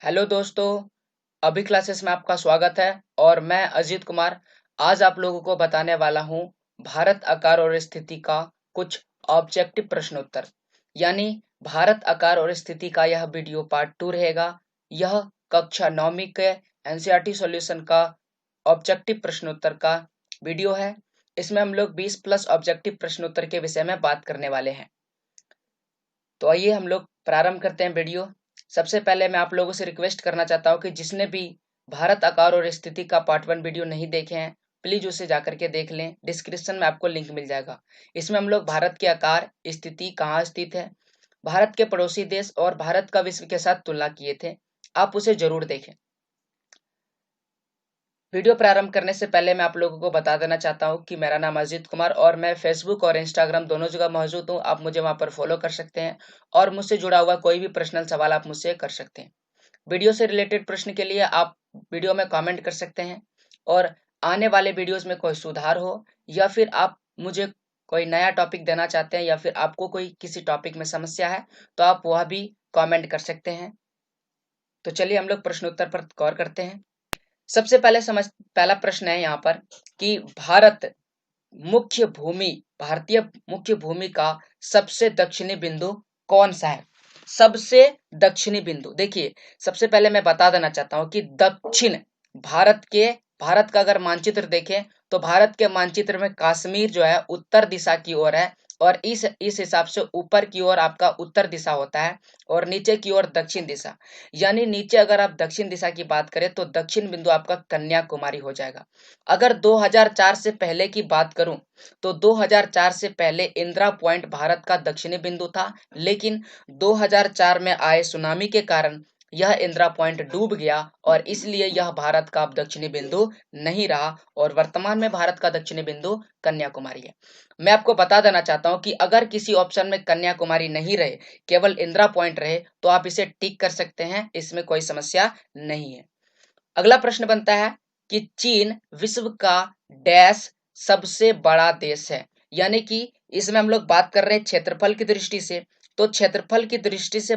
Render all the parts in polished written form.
Hello दोस्तों, अभी classes में आपका स्वागत है और मैं अजीत कुमार आज आप लोगों को बताने वाला हूं भारत आकार और स्थिति का कुछ ऑब्जेक्टिव प्रश्नोत्तर। यानी भारत आकार और स्थिति का यह वीडियो पार्ट 2 रहेगा। यह कक्षा 9वीं के एनसीईआरटी सॉल्यूशन का ऑब्जेक्टिव प्रश्नोत्तर का वीडियो है। इसमें हम लोग 20 प्लस ऑब्जेक्टिव प्रश्नोत्तर के विषय में बात करने वाले हैं। तो आइए हम लोग प्रारंभ करते हैं वीडियो। सबसे पहले मैं आप लोगों से रिक्वेस्ट करना चाहता हूँ कि जिसने भी भारत आकार और स्थिति का पार्ट 1 वीडियो नहीं देखे हैं, प्लीज उसे जाकर के देख लें। डिस्क्रिप्शन में आपको लिंक मिल जाएगा। इसमें हम लोग भारत के आकार, स्थिति कहाँ स्थित है, भारत के पड़ोसी देश और भारत का विश्व के साथ तुलना किए थे। आप उसे जरूर देखें। वीडियो प्रारंभ करने से पहले मैं आप लोगों को बता देना चाहता हूं कि मेरा नाम अजीत कुमार और मैं फेसबुक और इंस्टाग्राम दोनों जगह मौजूद हूं। आप मुझे वहां पर फॉलो कर सकते हैं और मुझसे जुड़ा हुआ कोई भी पर्सनल सवाल आप मुझसे कर सकते हैं। वीडियो से रिलेटेड प्रश्न के लिए आप वीडियो में कमेंट कर सकते हैं और आने वाले वीडियोस में कोई सुधार हो या फिर आप मुझे कोई नया टॉपिक देना चाहते हैं या फिर आपको कोई किसी टॉपिक में समस्या है तो आप वह भी कमेंट कर सकते हैं। तो चलिए हम लोग प्रश्नोत्तर पर गौर करते हैं। सबसे पहला प्रश्न है यहाँ पर कि भारतीय मुख्य भूमि का सबसे दक्षिणी बिंदु कौन सा है। सबसे दक्षिणी बिंदु देखिए, सबसे पहले मैं बता देना चाहता हूं कि दक्षिण भारत का अगर मानचित्र देखें तो भारत के मानचित्र में कश्मीर जो है उत्तर दिशा की ओर है और इस हिसाब से ऊपर की ओर आपका उत्तर दिशा होता है और नीचे की ओर दक्षिण दिशा। यानी नीचे अगर आप दक्षिण दिशा की बात करें तो दक्षिण बिंदु आपका कन्याकुमारी हो जाएगा। अगर 2004 से पहले की बात करूं तो 2004 से पहले इंदिरा पॉइंट भारत का दक्षिणी बिंदु था, लेकिन 2004 में आए सुनामी के कारण यह इंदिरा पॉइंट डूब गया और इसलिए यह भारत का अब दक्षिणी बिंदु नहीं रहा और वर्तमान में भारत का दक्षिणी बिंदु कन्याकुमारी है। मैं आपको बता देना चाहता हूं कि अगर किसी ऑप्शन में कन्याकुमारी नहीं रहे, केवल इंदिरा पॉइंट रहे तो आप इसे टिक कर सकते हैं, इसमें कोई समस्या नहीं है। अगला प्रश्न बनता है कि चीन विश्व का डैश सबसे बड़ा देश है। यानी कि इसमें हम लोग बात कर रहे हैं क्षेत्रफल की दृष्टि से, तो क्षेत्रफल की दृष्टि से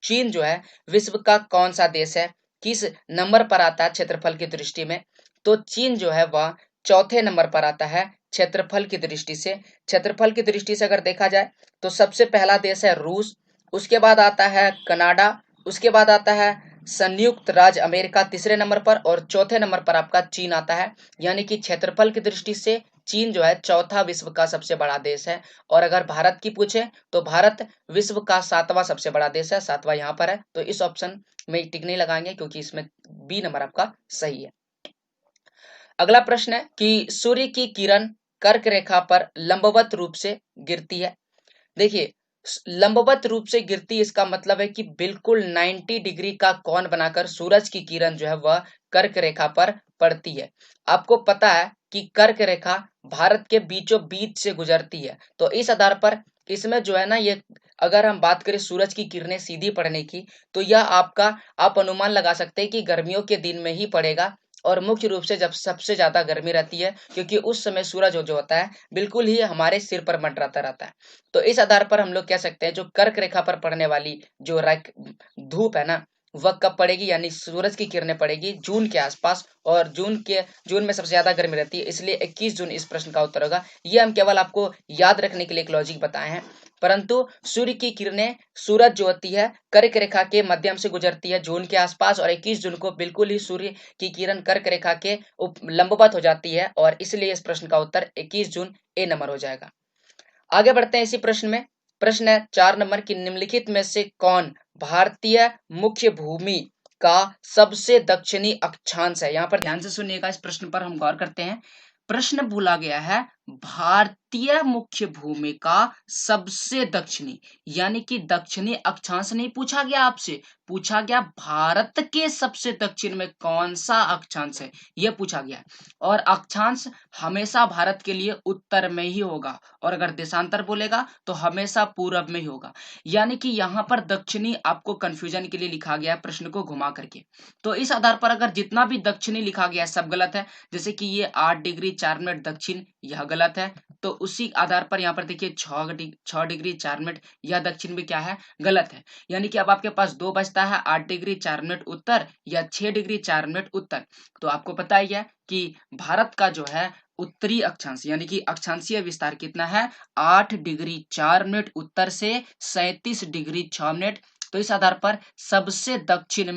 चीन जो है विश्व का कौन सा देश है, किस नंबर पर आता है क्षेत्रफल की दृष्टि में। तो चीन जो है वह चौथे नंबर पर आता है क्षेत्रफल की दृष्टि से। क्षेत्रफल की दृष्टि से अगर देखा जाए तो सबसे पहला देश है रूस, उसके बाद आता है कनाडा, उसके बाद आता है संयुक्त राज्य अमेरिका तीसरे नंबर पर और चौथे नंबर पर आपका चीन आता है। यानी कि क्षेत्रफल की दृष्टि से चीन जो है चौथा विश्व का सबसे बड़ा देश है। और अगर भारत की पूछे तो भारत विश्व का 7वां सबसे बड़ा देश है, 7वां यहाँ पर है। तो इस ऑप्शन में टिक नहीं लगाएंगे क्योंकि इसमें बी नंबर आपका सही है। अगला प्रश्न है कि सूर्य की किरण कर्क रेखा पर लंबवत रूप से गिरती है। देखिए, लंबवत रूप से गिरती इसका मतलब है कि बिल्कुल 90 डिग्री का कोण बनाकर सूरज की किरण जो है वह कर्क रेखा पर पड़ती है। आपको पता है कि कर्क रेखा भारत के बीचों बीच से गुजरती है, तो इस आधार पर इसमें जो है ना, ये अगर हम बात करें सूरज की किरणें सीधी पड़ने की तो यह आप अनुमान लगा सकते हैं कि गर्मियों के दिन में ही पड़ेगा और मुख्य रूप से जब सबसे ज्यादा गर्मी रहती है, क्योंकि उस समय सूरज जो होता है बिल्कुल ही हमारे सिर पर मंडराता रहता है। तो इस आधार पर हम लोग कह सकते हैं जो कर्क रेखा पर पड़ने वाली जो धूप है ना, वह कब पड़ेगी, यानी सूरज की किरणें पड़ेगी जून के आसपास और जून में सबसे ज्यादा गर्मी रहती है, इसलिए 21 जून इस प्रश्न का उत्तर होगा। ये हम केवल आपको याद रखने के लिए एक लॉजिक बताए हैं, परंतु सूर्य की किरणें सूरज जो होती है कर्क रेखा के माध्यम से गुजरती है जून के आसपास और 21 जून को बिल्कुल ही सूर्य की किरण कर्क रेखा के लंबवत हो जाती है और इसलिए इस प्रश्न का उत्तर 21 जून ए नंबर हो जाएगा। आगे बढ़ते हैं इसी प्रश्न में। प्रश्न है 4 नंबर की निम्नलिखित में से कौन भारतीय मुख्य भूमि का सबसे दक्षिणी अक्षांश है। यहाँ पर ध्यान से सुनिएगा, इस प्रश्न पर हम गौर करते हैं। प्रश्न बोला गया है भारतीय मुख्य भूमि का सबसे दक्षिणी, यानी कि दक्षिणी अक्षांश नहीं पूछा गया आपसे, पूछा गया भारत के सबसे दक्षिण में कौन सा अक्षांश है, यह पूछा गया। और अक्षांश हमेशा भारत के लिए उत्तर में ही होगा और अगर देशांतर बोलेगा तो हमेशा पूरब में ही होगा। यानी कि यहाँ पर दक्षिणी आपको कंफ्यूजन के लिए लिखा गया है प्रश्न को घुमा करके। तो इस आधार पर अगर जितना भी दक्षिणी लिखा गया है सब गलत है। जैसे कि ये 8 डिग्री 4 मिनट दक्षिण, यह गलत है। तो उसी आधार पर यहाँ पर देखिए 6 डिग्री 4 मिनट, यह दक्षिण भी क्या है, गलत है। यानी कि अब आपके पास 2 बचता है, 8 डिग्री 4 मिनट उत्तर या 6 डिग्री 4 मिनट उत्तर। तो आपको पता ही है कि भारत का जो है उत्तरी अक्षांश यानी कि अक्षांशीय विस्तार कितना है, 8 डिग्री 4 मिनट उत्तर से 37 डिग्री 6 मिनट। तो इस आधार पर सबसे दक्षिण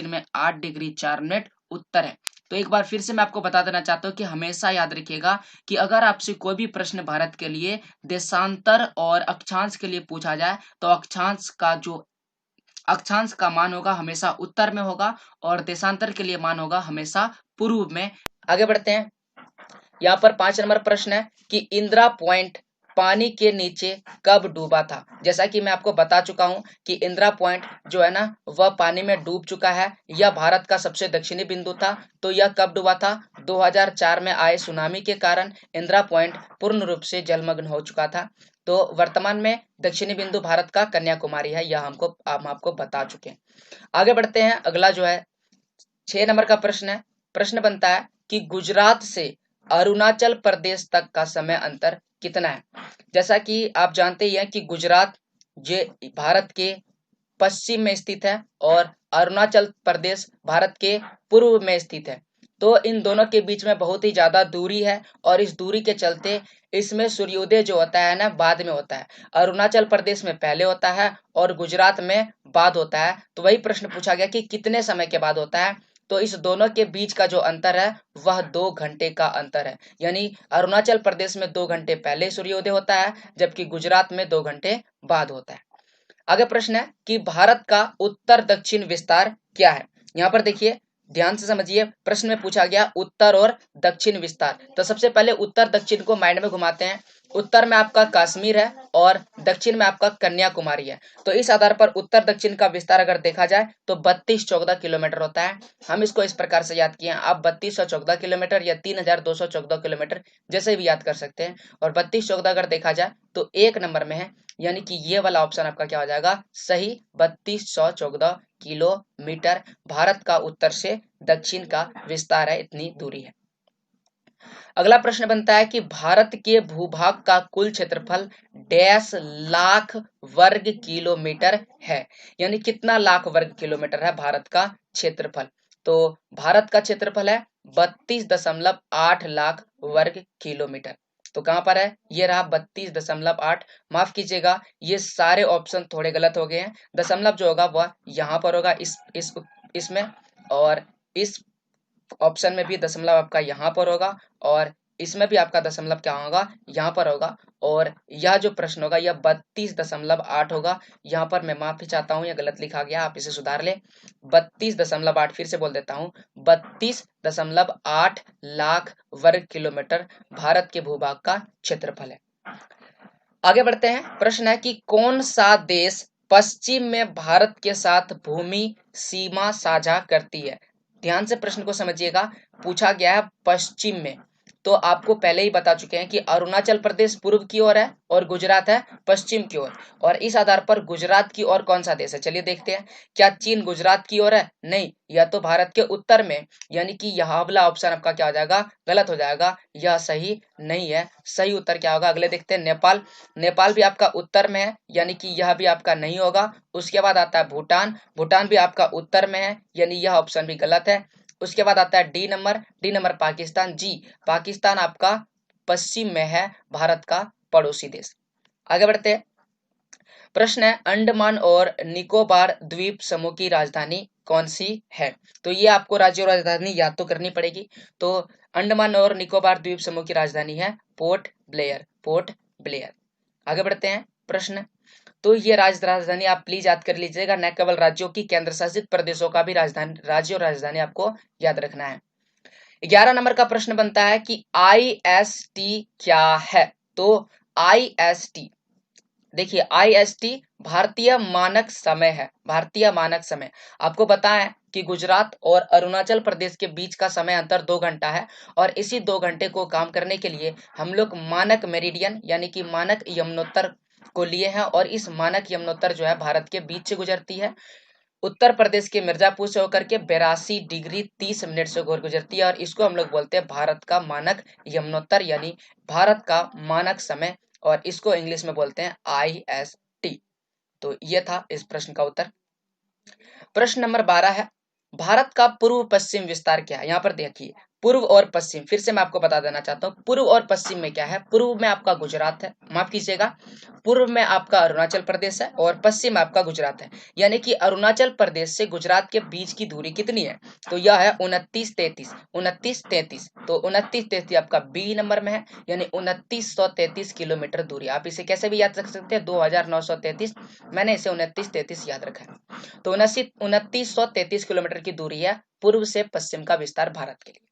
में 8 डिग्री 4 मिनट उत्तर है। तो एक बार फिर से मैं आपको बता देना चाहता हूँ कि हमेशा याद रखिएगा कि अगर आपसे कोई भी प्रश्न भारत के लिए देशांतर और अक्षांश के लिए पूछा जाए तो अक्षांश का मान होगा हमेशा उत्तर में होगा और देशांतर के लिए मान होगा हमेशा पूर्व में। आगे बढ़ते हैं। यहाँ पर 5 नंबर प्रश्न है कि इंदिरा पॉइंट पानी के नीचे कब डूबा था। जैसा कि मैं आपको बता चुका हूं कि इंदिरा पॉइंट जो है ना वह पानी में डूब चुका है। यह भारत का सबसे दक्षिणी बिंदु था। तो यह कब डूबा था, 2004 में आए सुनामी के कारण इंदिरा पॉइंट पूर्ण रूप से जलमग्न हो चुका था। तो वर्तमान में दक्षिणी बिंदु भारत का कन्याकुमारी है, यह हम आपको बता चुके हैं। आगे बढ़ते हैं। अगला जो है 6 नंबर का प्रश्न है। प्रश्न बनता है कि गुजरात से अरुणाचल प्रदेश तक का समय अंतर कितना है। जैसा कि आप जानते ही हैं कि गुजरात जे भारत के पश्चिम में स्थित है और अरुणाचल प्रदेश भारत के पूर्व में स्थित है। तो इन दोनों के बीच में बहुत ही ज्यादा दूरी है और इस दूरी के चलते इसमें सूर्योदय जो होता है ना बाद में होता है। अरुणाचल प्रदेश में पहले होता है और गुजरात में बाद होता है। तो वही प्रश्न पूछा गया कि कितने समय के बाद होता है। तो इस दोनों के बीच का जो अंतर है वह 2 घंटे का अंतर है। यानी अरुणाचल प्रदेश में 2 घंटे पहले सूर्योदय होता है जबकि गुजरात में 2 घंटे बाद होता है। आगे प्रश्न है कि भारत का उत्तर दक्षिण विस्तार क्या है। यहाँ पर देखिए ध्यान से समझिए, प्रश्न में पूछा गया उत्तर और दक्षिण विस्तार। तो सबसे पहले उत्तर दक्षिण को माइंड में घुमाते हैं। उत्तर में आपका कश्मीर है और दक्षिण में आपका कन्याकुमारी है। तो इस आधार पर उत्तर दक्षिण का विस्तार अगर देखा जाए तो 3214 किलोमीटर होता है। हम इसको इस प्रकार से याद किए हैं, आप 3214 किलोमीटर या 3214 किलोमीटर जैसे भी याद कर सकते हैं। और 3214 अगर देखा जाए तो 1 नंबर में है, यानी कि ये वाला ऑप्शन आपका क्या हो जाएगा, सही 3214 किलोमीटर भारत का उत्तर से दक्षिण का विस्तार है, इतनी दूरी है। अगला प्रश्न बनता है कि भारत के भूभाग का कुल क्षेत्रफल डैश लाख वर्ग किलोमीटर है। यानी कितना लाख वर्ग किलोमीटर है भारत का क्षेत्रफल। तो भारत का क्षेत्रफल है 32.8 लाख वर्ग किलोमीटर। तो कहां पर है, ये रहा 32.8। माफ कीजिएगा ये सारे ऑप्शन थोड़े गलत हो गए हैं। दशमलव जो होगा वह यहाँ पर होगा इसमें, और इस ऑप्शन में भी दशमलव आपका यहाँ पर होगा और इसमें भी आपका दशमलव क्या होगा, यहाँ पर होगा। और यह जो प्रश्न होगा यह 32.8 होगा। यहाँ पर मैं माफी चाहता हूँ, यह गलत लिखा गया, आप इसे सुधार ले। 32.8, फिर से बोल देता हूँ, 32.8 लाख वर्ग किलोमीटर भारत के भूभाग का क्षेत्रफल है। आगे बढ़ते हैं। प्रश्न है कि कौन सा देश पश्चिम में भारत के साथ भूमि सीमा साझा करती है। ध्यान से प्रश्न को समझिएगा, पूछा गया है पश्चिम में। तो आपको पहले ही बता चुके हैं कि अरुणाचल प्रदेश पूर्व की ओर है और गुजरात है पश्चिम की ओर। और इस आधार पर गुजरात की ओर कौन सा देश है, चलिए देखते हैं। क्या चीन गुजरात की ओर है, नहीं, यह तो भारत के उत्तर में। यानी कि यह वाला ऑप्शन आपका क्या हो जाएगा, गलत हो जाएगा, यह सही नहीं है। सही उत्तर क्या होगा, अगले देखते हैं। नेपाल, नेपाल भी आपका उत्तर में है, यानी कि यह भी आपका नहीं होगा। उसके बाद आता है भूटान, भूटान भी आपका उत्तर में है, यानी यह ऑप्शन भी गलत है। उसके बाद आता है डी नंबर पाकिस्तान। जी, पाकिस्तान आपका पश्चिम में है, भारत का पड़ोसी देश। आगे बढ़ते हैं। प्रश्न है अंडमान और निकोबार द्वीप समूह की राजधानी कौन सी है। तो ये आपको राज्य और राजधानी याद तो करनी पड़ेगी। तो अंडमान और निकोबार द्वीप समूह की राजधानी है पोर्ट ब्लेयर। आगे बढ़ते हैं। प्रश्न, तो ये राजधानी आप प्लीज याद कर लीजिएगा, न केवल राज्यों की, केंद्र शासित प्रदेशों का भी राज्य और राजधानी आपको याद रखना है। 11 नंबर का प्रश्न बनता है कि IST क्या है। तो IST देखिए, IST भारतीय मानक समय है, भारतीय मानक समय। आपको बताएं कि गुजरात और अरुणाचल प्रदेश के बीच का समय अंतर 2 घंटा है और इसी 2 घंटे को काम करने के लिए हम लोग मानक मेरिडियन यानी कि मानक यमुनोत्तर को लिए हैं और इस मानक यमुनोत्तर जो है भारत के बीच से गुजरती है। उत्तर प्रदेश के मिर्जापुर से होकर के 82 डिग्री 30 मिनट से होकर गुजरती है, और इसको हम लोग बोलते हैं भारत का मानक यमुनोत्तर, यानी भारत का मानक समय, और इसको इंग्लिश में बोलते हैं IST। तो ये था इस प्रश्न का उत्तर। प्रश्न नंबर 12 है, भारत का पूर्व पश्चिम विस्तार क्या है। यहाँ पर देखिए, पूर्व और पश्चिम, फिर से मैं आपको बता देना चाहता हूँ पूर्व और पश्चिम में क्या है। पूर्व में आपका गुजरात है, माफ कीजिएगा, पूर्व में आपका अरुणाचल प्रदेश है, और पश्चिम में आपका गुजरात है। यानी कि अरुणाचल प्रदेश से गुजरात के बीच की दूरी कितनी है, तो यह है 2933। तो 2933 आपका बी नंबर में है, यानी 2933 किलोमीटर दूरी। आप इसे कैसे भी याद रख सकते हैं, 2933, मैंने इसे 2933 याद रखा है। तो 2933 किलोमीटर की दूरी है पूर्व से पश्चिम का विस्तार भारत के लिए।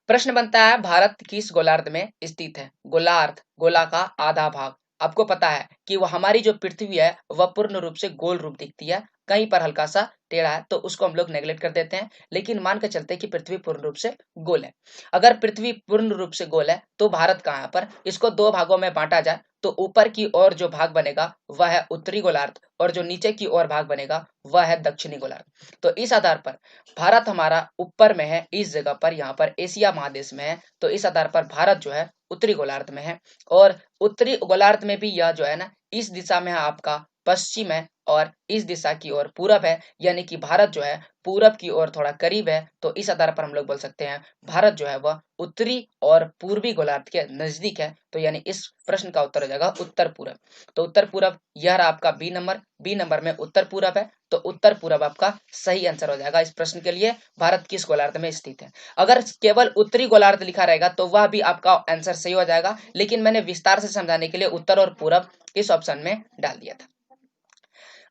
प्रश्न बनता है, भारत किस गोलार्ध में स्थित है। गोलार्ध, गोला का आधा भाग। आपको पता है कि वह हमारी जो पृथ्वी है वह पूर्ण रूप से गोल रूप दिखती है, कहीं पर हल्का सा टेढ़ा है तो उसको हम लोग नेग्लेक्ट कर देते हैं, लेकिन मान के चलते हैं कि पृथ्वी पूर्ण रूप से गोल है। अगर पृथ्वी पूर्ण रूप से गोल है तो भारत कहाँ है, पर इसको दो भागों में बांटा जाए तो ऊपर की ओर जो भाग बनेगा वह है उत्तरी गोलार्ध, और जो नीचे की ओर भाग बनेगा वह है दक्षिणी गोलार्ध। तो इस आधार पर भारत हमारा ऊपर में है, इस जगह पर, यहाँ पर एशिया महादेश में है, तो इस आधार पर भारत जो है उत्तरी गोलार्ध में है। और उत्तरी गोलार्ध में भी यह जो है ना, इस दिशा में है आपका पश्चिम है, और इस दिशा की ओर पूरब है, यानी कि भारत जो है पूरब की ओर थोड़ा करीब है। तो इस आधार पर हम लोग बोल सकते हैं भारत जो है वह उत्तरी और पूर्वी गोलार्ध के नजदीक है। तो यानी इस प्रश्न का उत्तर हो जाएगा उत्तर पूरब। तो उत्तर पूरब यह रहा आपका बी नंबर, बी नंबर में उत्तर पूरब है, तो उत्तर पूरब आपका सही आंसर हो जाएगा इस प्रश्न के लिए। भारत किस गोलार्ध में स्थित है। अगर केवल उत्तरी गोलार्ध लिखा रहेगा तो वह भी आपका आंसर सही हो जाएगा, लेकिन मैंने विस्तार से समझाने के लिए उत्तर और पूरब इस ऑप्शन में डाल दिया था।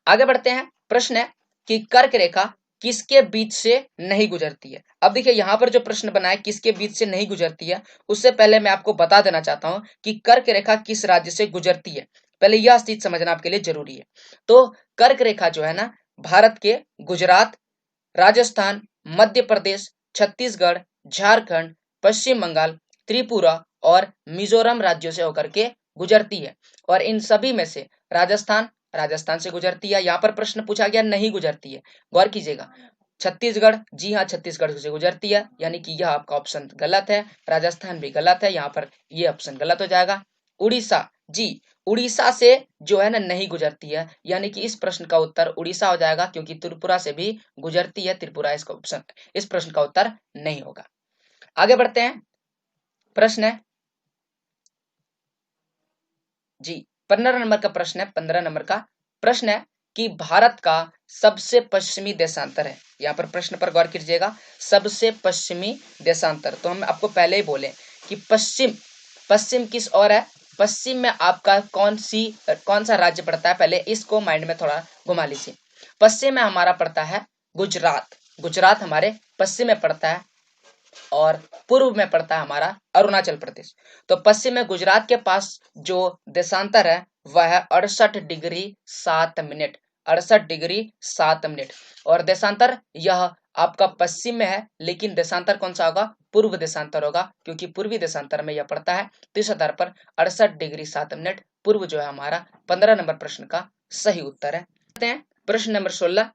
आगे बढ़ते हैं। प्रश्न है कि कर्क रेखा किसके बीच से नहीं गुजरती है। अब देखिए यहाँ पर जो प्रश्न बना है किसके बीच से नहीं गुजरती है, उससे पहले मैं आपको बता देना चाहता हूं कि कर्क रेखा किस राज्य से गुजरती है। पहले यह चीज समझना आपके लिए जरूरी है। तो कर्क रेखा जो है ना, भारत के गुजरात, राजस्थान, मध्य प्रदेश, छत्तीसगढ़, झारखंड, पश्चिम बंगाल, त्रिपुरा और मिजोरम राज्यों से होकर के गुजरती है। और इन सभी में से राजस्थान, राजस्थान से गुजरती है। यहाँ पर प्रश्न पूछा गया नहीं गुजरती है, गौर कीजिएगा। छत्तीसगढ़, जी हाँ छत्तीसगढ़ से गुजरती है, यानी कि यह आपका ऑप्शन गलत है। राजस्थान भी गलत है, यहाँ पर ये ऑप्शन गलत हो जाएगा। उड़ीसा, जी उड़ीसा से जो है ना नहीं गुजरती है, यानी कि इस प्रश्न का उत्तर उड़ीसा हो जाएगा, क्योंकि त्रिपुरा से भी गुजरती है। त्रिपुरा इसका ऑप्शन, इस प्रश्न का उत्तर नहीं होगा। आगे बढ़ते हैं। प्रश्न है जी 15 नंबर का प्रश्न है। 15 नंबर का प्रश्न है कि भारत का सबसे पश्चिमी देशांतर है। यहाँ पर प्रश्न पर गौर कीजिएगा, सबसे पश्चिमी देशांतर। तो हम आपको पहले ही बोले कि पश्चिम, पश्चिम किस ओर है, पश्चिम में आपका कौन सा राज्य पड़ता है, पहले इसको माइंड में थोड़ा घुमा लीजिए। पश्चिम में हमारा पड़ता है गुजरात, गुजरात हमारे पश्चिम में पड़ता है, और पूर्व में पड़ता है हमारा अरुणाचल प्रदेश। तो पश्चिम में गुजरात के पास जो देशांतर है वह है 68 डिग्री 7 मिनट, 68 डिग्री 7 मिनट। और देशांतर यह आपका पश्चिम में है, लेकिन देशांतर कौन सा होगा, पूर्व देशांतर होगा, क्योंकि पूर्वी देशांतर में यह पड़ता है। तो इस आधार पर 68 डिग्री 7 मिनट पूर्व जो है हमारा 15 नंबर प्रश्न का सही उत्तर है। प्रश्न नंबर 16।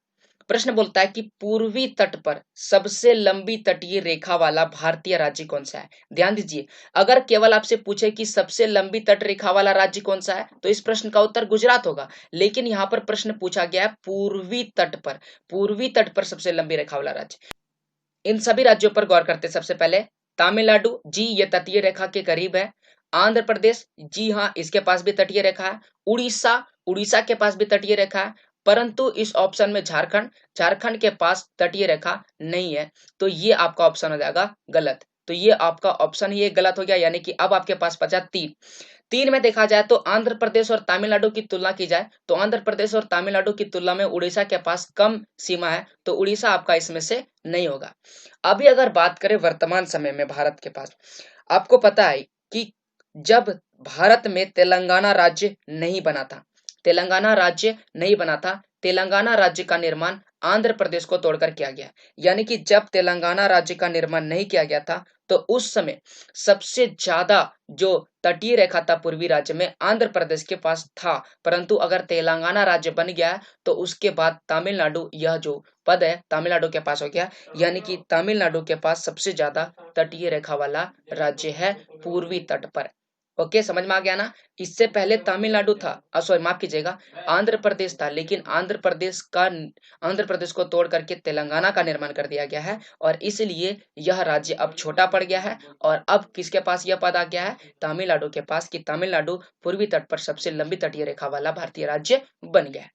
प्रश्न बोलता है कि पूर्वी तट पर सबसे लंबी तटीय रेखा वाला भारतीय राज्य कौन सा है। ध्यान दीजिए, अगर केवल आपसे पूछे कि सबसे लंबी तट रेखा वाला राज्य कौन सा है, तो इस प्रश्न का उत्तर गुजरात होगा। लेकिन यहाँ पर प्रश्न पूछा गया है पूर्वी तट पर, पूर्वी तट पर सबसे लंबी रेखा वाला राज्य। इन सभी राज्यों पर गौर करते। सबसे पहले तमिलनाडु, जी ये तटीय रेखा के करीब है। आंध्र प्रदेश, जी हाँ इसके पास भी तटीय रेखा है। उड़ीसा, उड़ीसा के पास भी तटीय रेखा है। परंतु इस ऑप्शन में झारखंड, झारखंड के पास तटीय रेखा नहीं है। तो ये आपका ऑप्शन हो जाएगा गलत। तो ये आपका ऑप्शन ही गलत हो गया, यानी कि अब आपके पास बचा तीन। तीन में देखा जाए तो आंध्र प्रदेश और तमिलनाडु की तुलना की जाए तो आंध्र प्रदेश और तमिलनाडु की तुलना में उड़ीसा के पास कम सीमा है, तो उड़ीसा आपका इसमें से नहीं होगा। अभी अगर बात करें वर्तमान समय में भारत के पास, आपको पता है कि जब भारत में तेलंगाना राज्य नहीं बना था, तेलंगाना राज्य नहीं बना था, तेलंगाना राज्य का निर्माण आंध्र प्रदेश को तोड़कर किया गया। यानी कि जब तेलंगाना राज्य का निर्माण नहीं किया गया था तो उस समय सबसे ज्यादा जो तटीय रेखा था पूर्वी राज्य में आंध्र प्रदेश के पास था, परंतु अगर तेलंगाना राज्य बन गया तो उसके बाद तमिलनाडु, यह जो पद है तमिलनाडु के पास हो गया। यानी कि तमिलनाडु के पास सबसे ज्यादा तटीय रेखा वाला राज्य है पूर्वी तट पर। ओके, समझ में आ गया ना। इससे पहले तमिलनाडु था, सॉरी माफ कीजिएगा, आंध्र प्रदेश था, लेकिन आंध्र प्रदेश को तोड़ करके तेलंगाना का निर्माण कर दिया गया है और इसलिए यह राज्य अब छोटा पड़ गया है। और अब किसके पास यह पद आ गया है? तमिलनाडु के पास, कि तमिलनाडु पूर्वी तट पर सबसे लंबी तटीय रेखा वाला भारतीय राज्य बन गया है।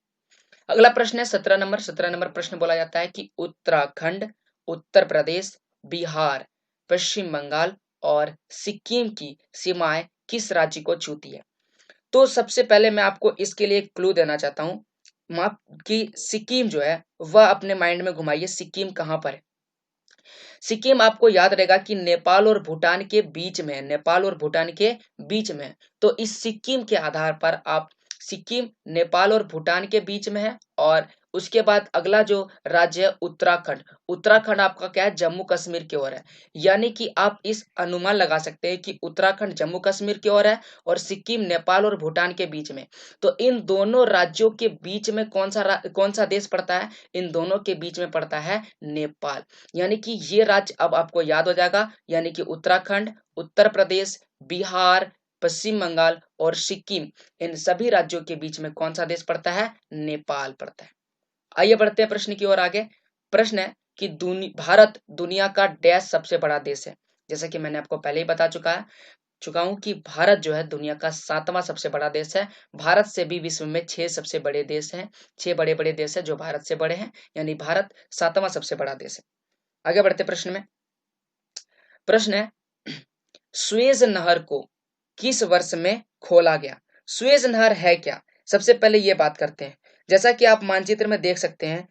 अगला प्रश्न है 17 नंबर। 17 नंबर प्रश्न बोला जाता है कि उत्तराखंड, उत्तर प्रदेश, बिहार, पश्चिम बंगाल और सिक्किम की सीमाएं किस राज्य को छूती है? तो सबसे पहले मैं आपको इसके लिए एक क्लू देना चाहता हूं, माप कि सिक्किम जो है वह अपने माइंड में घुमाइए, सिक्किम कहां पर है? सिक्किम आपको याद रहेगा कि नेपाल और भूटान के बीच में है, नेपाल और भूटान के बीच में है। तो इस सिक्किम के आधार पर आप, सिक्किम नेपाल और भूटान के बीच में है। और उसके बाद अगला जो राज्य है उत्तराखंड, उत्तराखंड आपका क्या है? जम्मू कश्मीर की ओर है। यानी कि आप इस अनुमान लगा सकते हैं कि उत्तराखंड जम्मू कश्मीर की ओर है और सिक्किम नेपाल और भूटान के बीच में। तो इन दोनों राज्यों के बीच में कौन सा देश पड़ता है? इन दोनों के बीच में पड़ता है नेपाल। यानी कि ये राज्य अब आपको याद हो जाएगा, यानी कि उत्तराखंड, उत्तर प्रदेश, बिहार, पश्चिम बंगाल और सिक्किम, इन सभी राज्यों के बीच में कौन सा देश पड़ता है? नेपाल पड़ता है। आइए बढ़ते हैं प्रश्न की ओर आगे। प्रश्न है कि भारत दुनिया का डैश सबसे बड़ा देश है। जैसा कि मैंने आपको पहले ही बता चुका हूं कि भारत जो है दुनिया का 7वां सबसे बड़ा देश है। भारत से भी विश्व में 6 सबसे बड़े देश हैं, 6 बड़े बड़े देश है जो भारत से बड़े हैं, यानी भारत 7वां सबसे बड़ा देश है। आगे बढ़ते प्रश्न में। प्रश्न है सुएज नहर को किस वर्ष में खोला गया? सुएज नहर है क्या? सबसे पहले ये बात करते हैं। जैसा कि आप मानचित्र में देख सकते हैं,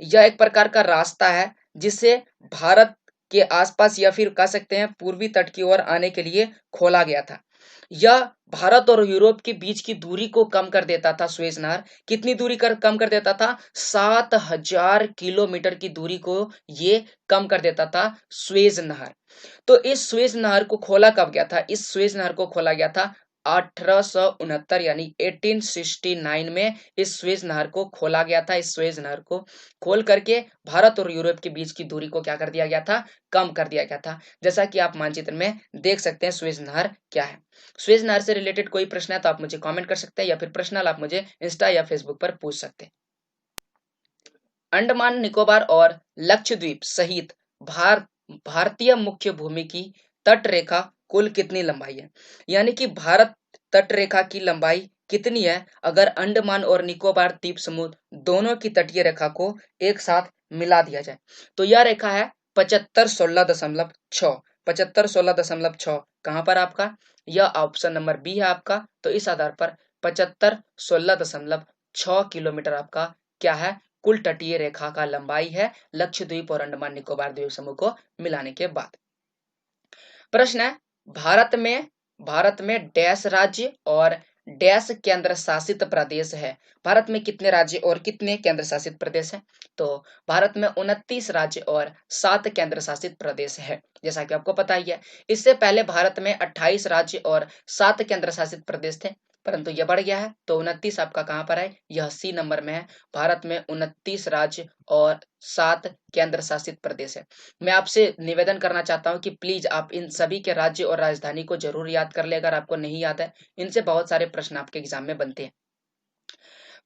यह एक प्रकार का रास्ता है जिसे भारत के आसपास या फिर कह सकते हैं पूर्वी तट की ओर आने के लिए खोला गया था। यह भारत और यूरोप के बीच की दूरी को कम कर देता था। सुएज नहर कितनी दूरी कम कर देता था? 7,000 किलोमीटर की दूरी को ये कम कर देता था सुएज नहर। तो इस सुएज नहर को खोला कब गया था? इस सुएज नहर को खोला गया था 1869 यानी 1869 में इस सुएज नहर को खोला गया था। इस सुएज नहर को खोल करके भारत और यूरोप के बीच की दूरी को क्या कर दिया गया था? कम कर दिया गया था। जैसा कि आप मानचित्र में देख सकते हैं सुएज नहर क्या है। सुएज नहर से रिलेटेड कोई प्रश्न है तो आप मुझे कमेंट कर सकते हैं या फिर पर्सनल आप मुझे इंस्टा या फेसबुक पर पूछ सकते हैं। अंडमान निकोबार और लक्षद्वीप सहित भारतीय मुख्य भूमि की तट रेखा कुल कितनी लंबाई है? यानी कि भारत तट रेखा की लंबाई कितनी है अगर अंडमान और निकोबार द्वीप समूह दोनों की तटीय रेखा को एक साथ मिला दिया जाए? तो यह रेखा है 7516.6। 7516.6 कहां पर आपका? यह ऑप्शन नंबर बी है आपका। तो इस आधार पर 7516.6 किलोमीटर आपका क्या है? कुल तटीय रेखा का लंबाई है लक्षद्वीप और अंडमान निकोबार द्वीप समूह को मिलाने के बाद। प्रश्न है भारत में डैश राज्य और डैश केंद्र शासित प्रदेश है। भारत में कितने राज्य और कितने केंद्र शासित प्रदेश हैं? तो भारत में 29 राज्य और 7 केंद्र शासित प्रदेश है, जैसा कि आपको पता ही है। इससे पहले भारत में 28 राज्य और 7 केंद्र शासित प्रदेश थे, परंतु यह बढ़ गया है। तो 29 आपका कहां पर है? यह सी नंबर में है। भारत में 29 राज्य और 7 केंद्र शासित प्रदेश है। मैं आपसे निवेदन करना चाहता हूं कि प्लीज आप इन सभी के राज्य और राजधानी को जरूर याद कर ले अगर आपको नहीं याद है। इनसे बहुत सारे प्रश्न आपके एग्जाम में बनते हैं।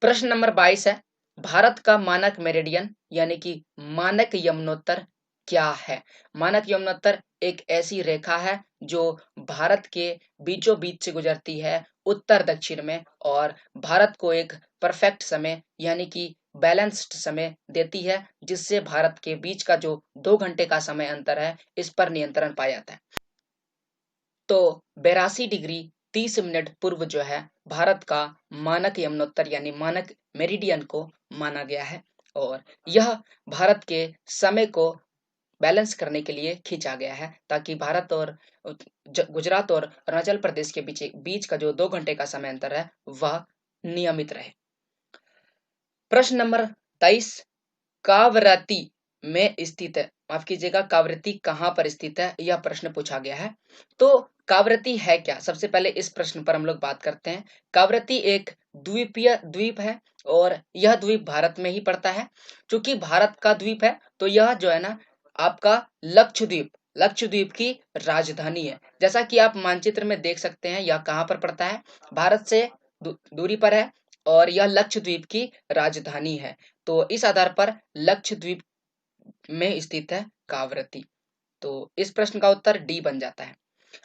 प्रश्न नंबर 22 है भारत का मानक मेरिडियन यानी कि मानक यमुनोत्तर क्या है? मानक यमुनोत्तर एक ऐसी रेखा है जो भारत के बीचों बीच से गुजरती है उत्तर दक्षिण में और भारत को एक परफेक्ट समय यानी कि बैलेंस्ड समय देती है, जिससे भारत के बीच का जो 2 घंटे का समय अंतर है इस पर नियंत्रण पाया जाता है। तो 82 डिग्री 30 मिनट पूर्व जो है भारत का मानक यमुनोत्तर यानी मानक मेरिडियन को माना गया है और यह भारत के समय को बैलेंस करने के लिए खींचा गया है ताकि भारत और गुजरात और अरुणाचल प्रदेश के बीच का जो 2 घंटे का समय अंतर है वह नियमित रहे। प्रश्न नंबर 23 कावरती में स्थित है। माफ कीजिएगा, कावरती कहाँ पर स्थित है, यह प्रश्न पूछा गया है। तो कावरती है क्या, सबसे पहले इस प्रश्न पर हम लोग बात करते हैं। कावरती एक द्वीपीय द्वीप है और यह द्वीप भारत में ही पड़ता है। चूंकि भारत का द्वीप है तो यह जो है ना आपका लक्षद्वीप की राजधानी है। जैसा कि आप मानचित्र में देख सकते हैं, यह कहाँ पर पड़ता है, भारत से दूरी पर है और यह लक्षद्वीप की राजधानी है। तो इस आधार पर लक्षद्वीप में स्थित है कावरती। तो इस प्रश्न का उत्तर डी बन जाता है।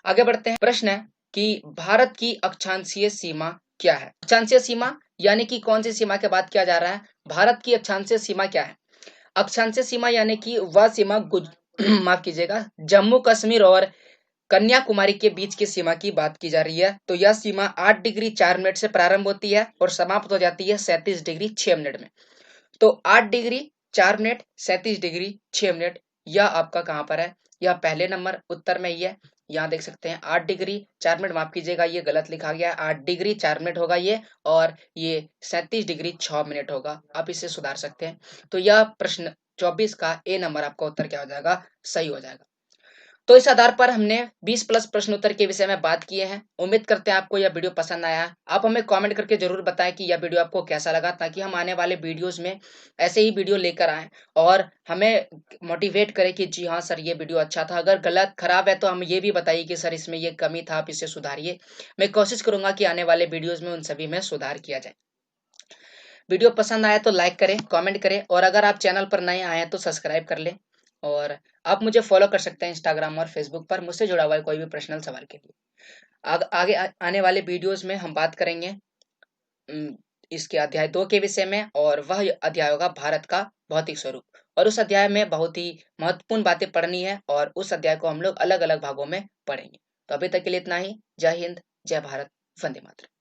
आगे बढ़ते हैं। प्रश्न है कि भारत की अक्षांशीय सीमा क्या है। अक्षांशीय सीमा यानी कि कौन सी सीमा की बात किया जा रहा है, भारत की अक्षांशीय सीमा क्या है। अक्षांशीय सीमा यानी कि वह सीमा माफ कीजिएगा, जम्मू कश्मीर और कन्याकुमारी के बीच की सीमा की बात की जा रही है। तो यह सीमा 8 डिग्री 4 मिनट से प्रारंभ होती है और समाप्त हो जाती है 37 डिग्री 6 मिनट में। तो 8 डिग्री 4 मिनट 37 डिग्री 6 मिनट, यह आपका कहाँ पर है, यह पहले नंबर उत्तर में ही है। यहाँ देख सकते हैं 8 डिग्री 4 मिनट, माफ कीजिएगा ये गलत लिखा गया है, 8 डिग्री 4 मिनट होगा ये, और ये 37 डिग्री 6 मिनट होगा। आप इसे सुधार सकते हैं। तो यह प्रश्न 24 का ए नंबर आपका उत्तर क्या हो जाएगा, सही हो जाएगा। तो इस आधार पर हमने 20 प्लस प्रश्न उत्तर के विषय में बात किए हैं। उम्मीद करते हैं आपको यह वीडियो पसंद आया है। आप हमें कमेंट करके जरूर बताएं कि यह वीडियो आपको कैसा लगा, ताकि हम आने वाले वीडियोस में ऐसे ही वीडियो लेकर आएं और हमें मोटिवेट करें कि जी हाँ सर ये वीडियो अच्छा था। अगर गलत खराब है तो हम ये भी बताइए कि सर इसमें ये कमी था, आप इसे सुधारिए। मैं कोशिश करूंगा कि आने वाले वीडियोज में उन सभी में सुधार किया जाए। वीडियो पसंद आया तो लाइक करें, कमेंट करें, और अगर आप चैनल पर नए आए हैं तो सब्सक्राइब कर लें। और आप मुझे फॉलो कर सकते हैं इंस्टाग्राम और फेसबुक पर, मुझसे जुड़ा हुआ है कोई भी पर्सनल सवाल के लिए। आगे आने वाले वीडियोस में हम बात करेंगे इसके अध्याय 2 के विषय में, और वह अध्याय होगा भारत का भौतिक स्वरूप। और उस अध्याय में बहुत ही महत्वपूर्ण बातें पढ़नी है और उस अध्याय को हम लोग अलग अलग भागों में पढ़ेंगे। तो अभी तक के लिए इतना ही। जय हिंद, जय भारत, वंदे मातरम।